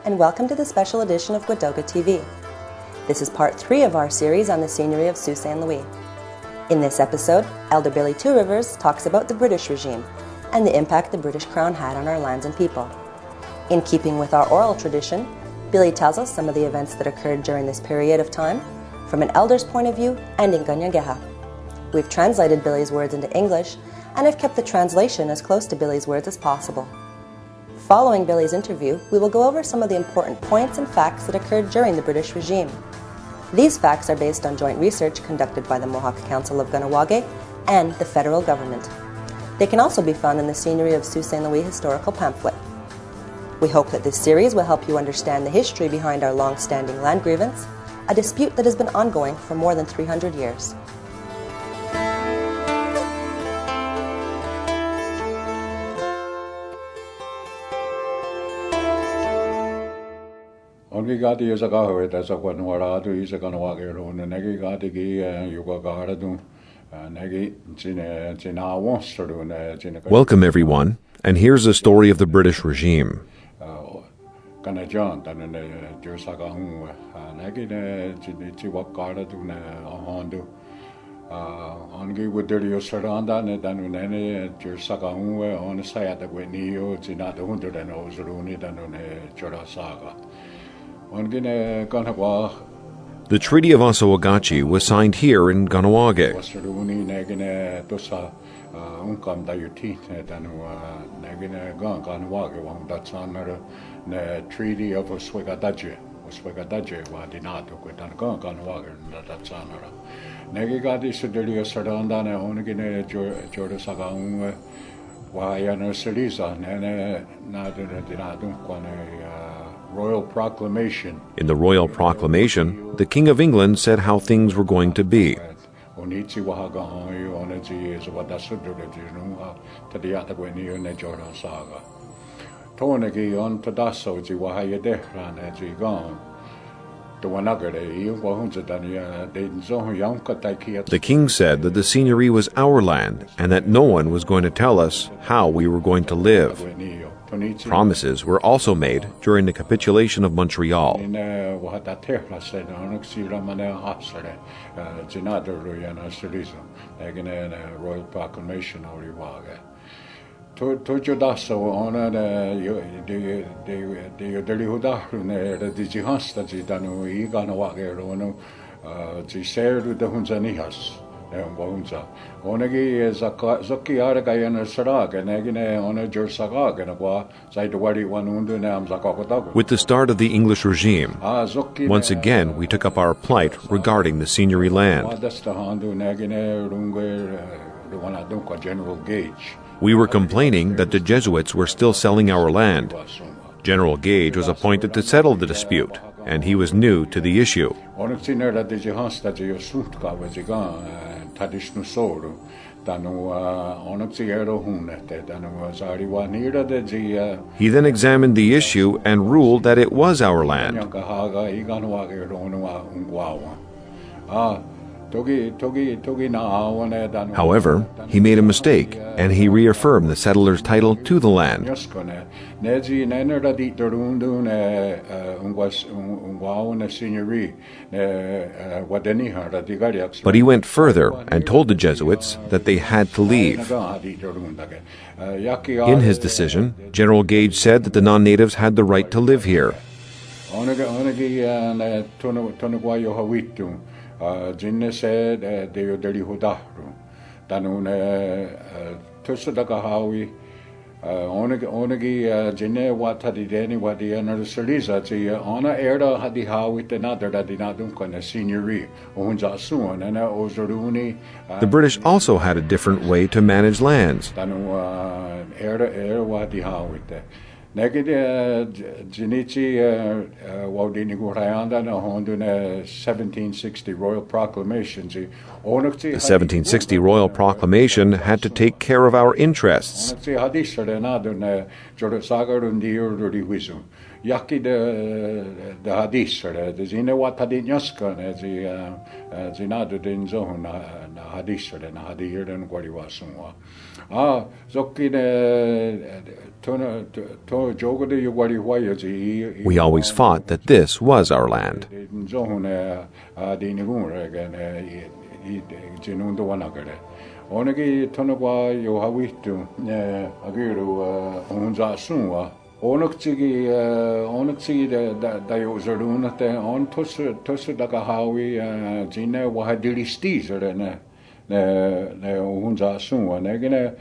and welcome to the special edition of Gwadoga TV. This is part 3 of our series on the Seigneury of Sault Louis. In this episode, Elder Billy Two Rivers talks about the British regime and the impact the British Crown had on our lands and people. In keeping with our oral tradition, Billy tells us some of the events that occurred during this period of time from an elder's point of view and in Kahnawà. We've translated Billy's words into English and have kept the translation as close to Billy's words as possible. Following Billy's interview, we will go over some of the important points and facts that occurred during the British regime. These facts are based on joint research conducted by the Mohawk Council of Kahnawà and the federal government. They can also be found in the Seigneury of Sault Louis historical pamphlet. We hope that this series will help you understand the history behind our long-standing land grievance, a dispute that has been ongoing for more than 300 years. Ongi gati isa kahoe tasa Kahnawà tu isa Kahnawa'kehró na negi gati ki yuga kahara tu negi china wonsteru na china. Welcome everyone, and here's the story of the British regime. Kanajan tanu na jursaka hu negi na chiwa kahara tu na hondu. Ongi wudiri usaranda na tanu na jursaka hu on sayata gweniyo china tu hundu na ozuruni tanu na jurasaga. The Treaty of Kahnawà was signed here in Kahnawà. Treaty of Royal Proclamation. In the Royal Proclamation, the King of England said how things were going to be. The King said that the Seigneury was our land and that no one was going to tell us how we were going to live. Promises were also made during the capitulation of Montreal. Royal Proclamation. With the start of the English regime, once again we took up our plight regarding the Seigneury land. We were complaining that the Jesuits were still selling our land. General Gage was appointed to settle the dispute, and he was new to the issue. He then examined the issue and ruled that it was our land. However, he made a mistake, and he reaffirmed the settlers' title to the land. But he went further and told the Jesuits that they had to leave. In his decision, General Gage said that the non-natives had the right to live here. Jinne said they were deli hudahru. Tanune Tusudakahawi onagi Jinne watadi deni wadi another Saliza on a era hadihawi another that did not dunk on a Seigneury Unza Suan and Ozaruni. The British also had a different way to manage lands. Tanu era wadihawite. Jinichi Wadini Gurayanda na Honduna 1760 Royal Proclamation. The 1760 Royal Proclamation had to take care of our interests. Yaki de hadisere, de zine wat hadin jaskan, zinadu din zohun na hadisere, na hadiren gwariwasunwa. We always fought that this was our land. Onegi tonogwa yo hawitu agiru unza sunwa onokchigi da yo zaruna te on tos daga hawi jine wahadiri stizer ne unza sunwa negine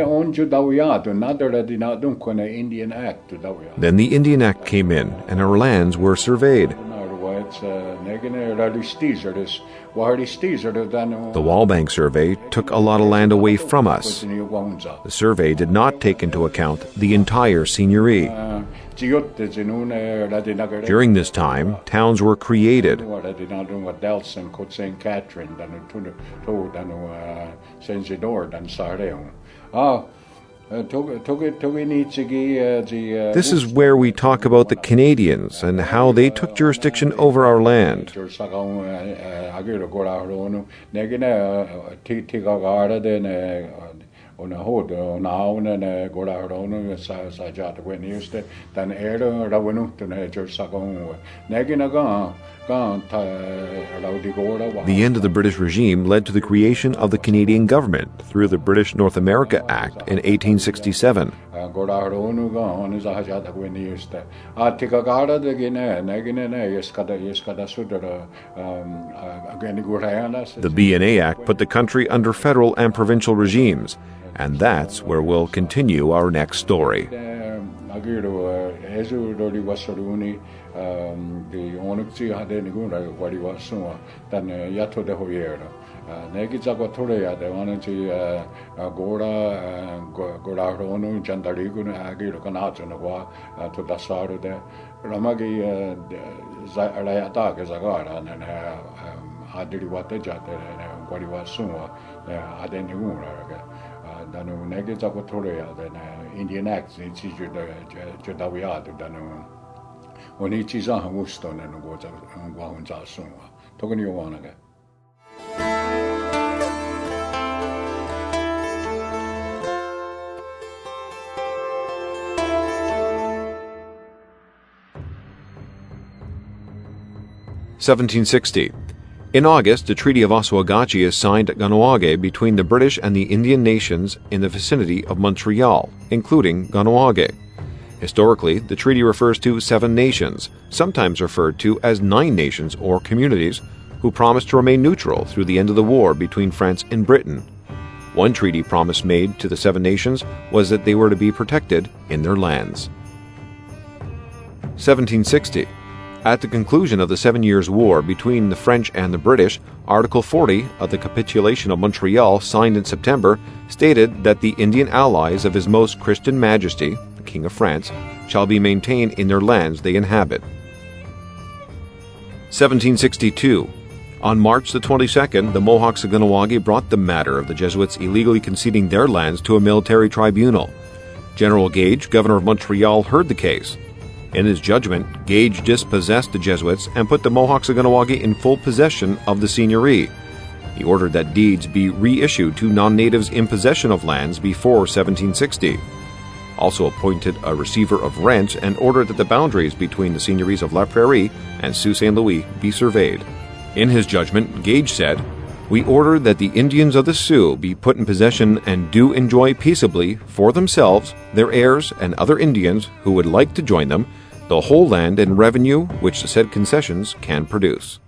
on judawiyatu nadara dinadunko Indian Act judawiyatu. Then the Indian Act came in and our lands were surveyed. The Wallbank survey took a lot of land away from us. The survey did not take into account the entire seigneury. During this time, towns were created. This is where we talk about the Canadians and how they took jurisdiction over our land. The end of the British regime led to the creation of the Canadian government through the British North America Act in 1867. The B&A Act put the country under federal and provincial regimes, and that's where we'll continue our next story. Danu nege zako torea Indian Act ni chiju judawiyadu danu oni chiza hangusto na ngoza ngwahunza sunwa tokoni yowanage. (1760) In August, the Treaty of Oswegatchie is signed at Kahnawà between the British and the Indian nations in the vicinity of Montreal, including Kahnawà. Historically, the treaty refers to 7 nations, sometimes referred to as 9 nations or communities, who promised to remain neutral through the end of the war between France and Britain. One treaty promise made to the 7 nations was that they were to be protected in their lands. 1760. At the conclusion of the 7 Years' War between the French and the British, Article 40 of the Capitulation of Montreal, signed in September, stated that the Indian allies of His Most Christian Majesty, the King of France, shall be maintained in their lands they inhabit. 1762. On March the 22nd, the Mohawks of Kahnawà brought the matter of the Jesuits illegally conceding their lands to a military tribunal. General Gage, governor of Montreal, heard the case. In his judgment, Gage dispossessed the Jesuits and put the Mohawks of Kahnawà in full possession of the seigneury. He ordered that deeds be reissued to non-natives in possession of lands before 1760. Also appointed a receiver of rents and ordered that the boundaries between the seigneuries of La Prairie and Sault Ste. Louis be surveyed. In his judgment, Gage said, "We order that the Indians of the Sioux be put in possession and do enjoy peaceably for themselves, their heirs, and other Indians who would like to join them, the whole land and revenue which the said concessions can produce."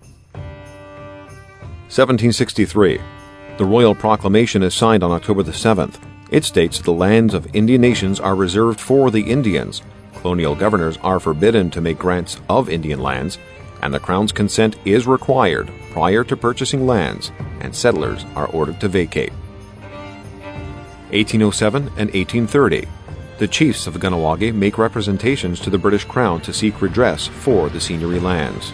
1763. The Royal Proclamation is signed on October the 7th. It states the lands of Indian nations are reserved for the Indians, colonial governors are forbidden to make grants of Indian lands, and the Crown's consent is required prior to purchasing lands, and settlers are ordered to vacate. 1807 and 1830. The chiefs of Kahnawà make representations to the British Crown to seek redress for the seigneury lands.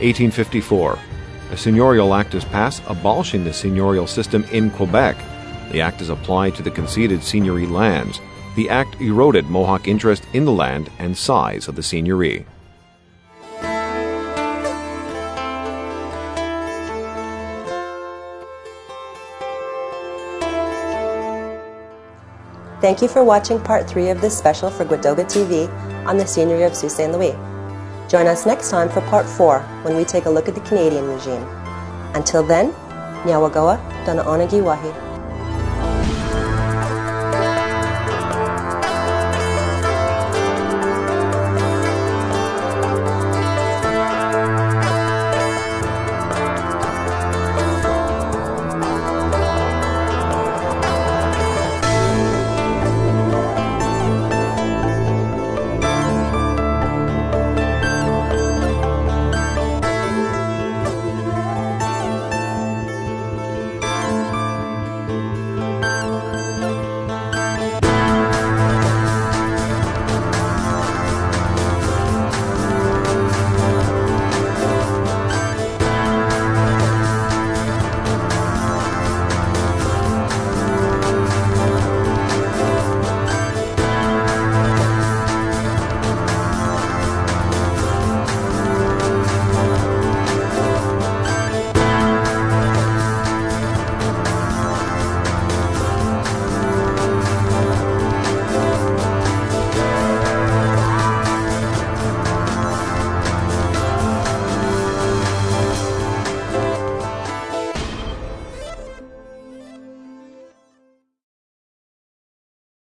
1854. A seigneurial act is passed abolishing the seigneurial system in Quebec. The act is applied to the conceded seigneury lands. The act eroded Mohawk interest in the land and size of the seigneury. Thank you for watching part 3 of this special for Gwadoga TV on the Seigneury of Sault Ste. Louis. Join us next time for part 4 when we take a look at the Canadian regime. Until then, Nyawagawa, Dona Onagi Wahi.